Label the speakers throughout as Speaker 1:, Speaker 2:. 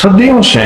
Speaker 1: صدیوں سے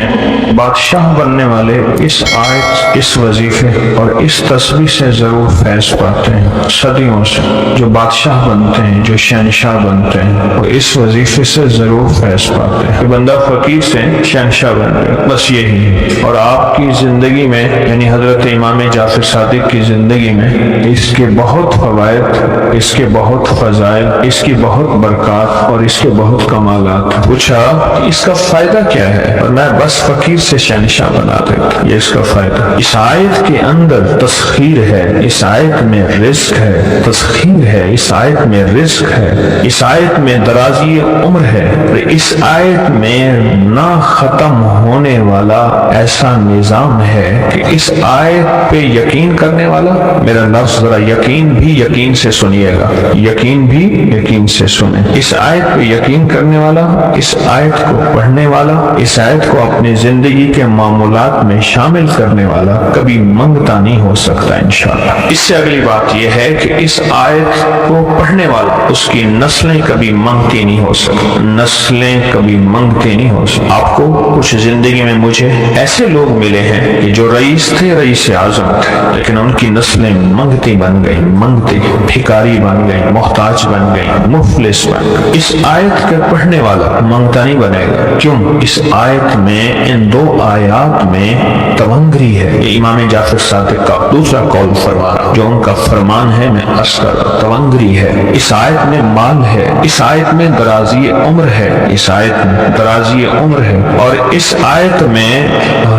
Speaker 1: بادشاہ بننے والے اس آیت، اس وظیفے اور اس تسبیح سے ضرور فیض پاتے ہیں۔ صدیوں سے جو بادشاہ بنتے ہیں، جو شہنشاہ بنتے ہیں، وہ اس وظیفے سے ضرور فیض پاتے ہیں کہ بندہ فقیر سے شہنشاہ بن گیا، بس یہی ہے۔ اور آپ کی زندگی میں، یعنی حضرت امام جعفر صادق کی زندگی میں اس کے بہت فوائد، اس کے بہت فضائل، اس کی بہت برکات اور اس کے بہت کمالات۔ پوچھا اس کا فائدہ کیا ہے؟ اور میں بس فقیر سے شہنشاہ بنا دیتا، یہ اس کا فائدہ۔ اس آیت کے اندر تسخیر ہے، اس آیت میں رزق ہے، تسخیر ہے، اس آیت میں رزق ہے، اس آیت میں درازی عمر ہے، اس آیت میں نہ ختم ہونے والا ایسا نظام ہے کہ اس آیت پہ یقین کرنے والا، میرا لفظ ذرا یقین بھی یقین سے سنیے گا، یقین بھی یقین سے سنیں۔ اس آیت پہ یقین کرنے والا، اس آیت کو پڑھنے والا، اس آیت کو اپنی زندگی کے معمولات میں شامل کرنے والا کبھی منگتا نہیں ہو سکتا انشاءاللہ۔ اس سے اگلی بات یہ ہے کہ اس آیت کو پڑھنے والا، اس کی نسلیں کبھی منگتی نہیں ہو سکتی، نسلیں کبھی منگتی نہیں ہو سکتی۔ آپ کو کچھ زندگی میں مجھے ایسے لوگ ملے ہیں کہ جو رئیس تھے، رئیس اعظم تھے، لیکن ان کی نسلیں منگتی بن گئی، منگتی، بھکاری بن گئی، محتاج بن گئی، مفلس بن گئی۔ اس آیت کے پڑھنے والا منگتا نہیں بنے گا۔ کیوں؟ اس آیت میں، ان دو آیات میں تونگری ہے۔ یہ امام جعفر صادق کا دوسرا قول فرمانا، جو ان کا فرمان ہے، میں اثر تونگری ہے۔ اس آیت میں مال ہے، اس آیت میں درازی عمر ہے، اس آیت میں درازی عمر ہے، اور اس آیت میں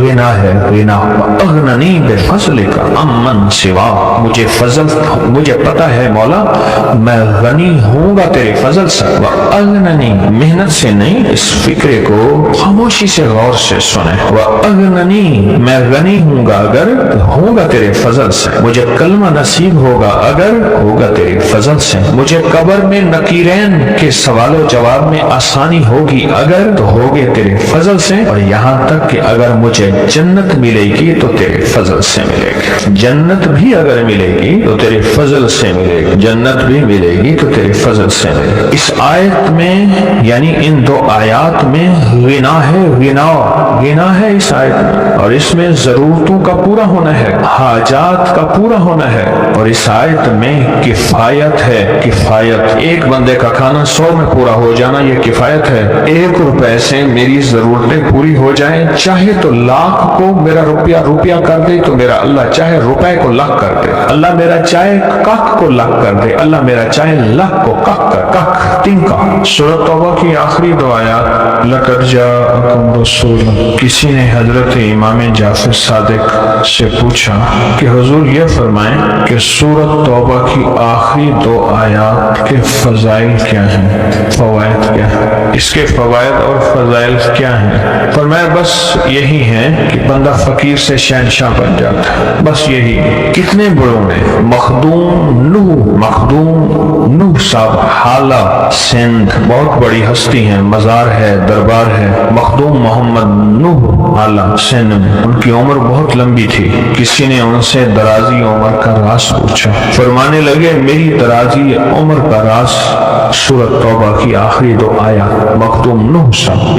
Speaker 1: غنا ہے، غنا۔ اغننی بفضلک عمن سوا، مجھے فضل، مجھے پتا ہے مولا میں غنی ہوں گا تیرے فضل سے۔ اغننی، محنت سے نہیں، اس فکرے کو خاموشی سے غور سے سنیں۔ اغننی، میں غنی ہوں گا اگر ہوں گا تیرے فضل سے، مجھے کلمہ نصیب ہوگا اگر ہوگا تیرے فضل سے، مجھے قبر میں نکیرین کے سوال و جواب میں آسانی ہوگی اگر تو ہوگے تیرے فضل سے، اور یہاں تک کہ اگر مجھے جنت ملے گی تو تیرے فضل سے ملے گی، جنت بھی اگر ملے گی تو تیرے فضل سے ملے گی، جنت بھی ملے گی تو تیرے فضل سے ملے گی۔ اس آیت میں، یعنی ان دو آیات میں غنا ہے، غنا ہے اس آیت میں، اور اس میں ضرورتوں کا پورا ہونا ہے، حاجات کا پورا ہونا ہے، اور اس آیت میں کفایت ہے، کفایت۔ ایک بندے کا کھانا 100 میں پورا ہو جانا یہ کفایت ہے۔ 1 روپے سے میری ضرورتیں پوری ہو جائیں، چاہے تو لاکھ کو میرا روپیہ کر دے تو میرا اللہ چاہے روپے کو لاکھ کر دے، اللہ میرا چاہے کخ کو لاکھ کر دے، اللہ میرا چاہے لاکھ کو کخ تنکا۔ سورۃ توبہ کی آخری 2 آیات، لقد جاءکم رسول، کسی نے حضرت امام جعفر صادق سے پوچھا کہ حضور یہ فرمائیں کہ سورۃ توبہ کی آخری 2 آیات کے فضائل کیا ہیں، فوائد کیا ہیں، اس کے فوائد اور فضائل کیا ہیں؟ فرمایا بس یہی ہے کہ بندہ فقیر سے شہنشاہ بن جاتا ہے، بس یہی۔ کتنے بڑوں نے مخدوم نوح صاحب حالہ سندھ، بہت بڑی ہستی ہیں، مزار ہے، دربار ہے، مخدوم محمد نوح حالہ سندھ میں، ان کی عمر بہت لمبی تھی۔ کسی نے ان سے درازی عمر کا راز پوچھا، فرمانے لگے میری درازی عمر کا راز سورۃ توبہ کی آخری 2 آیات، مخدوم نوح صاحب۔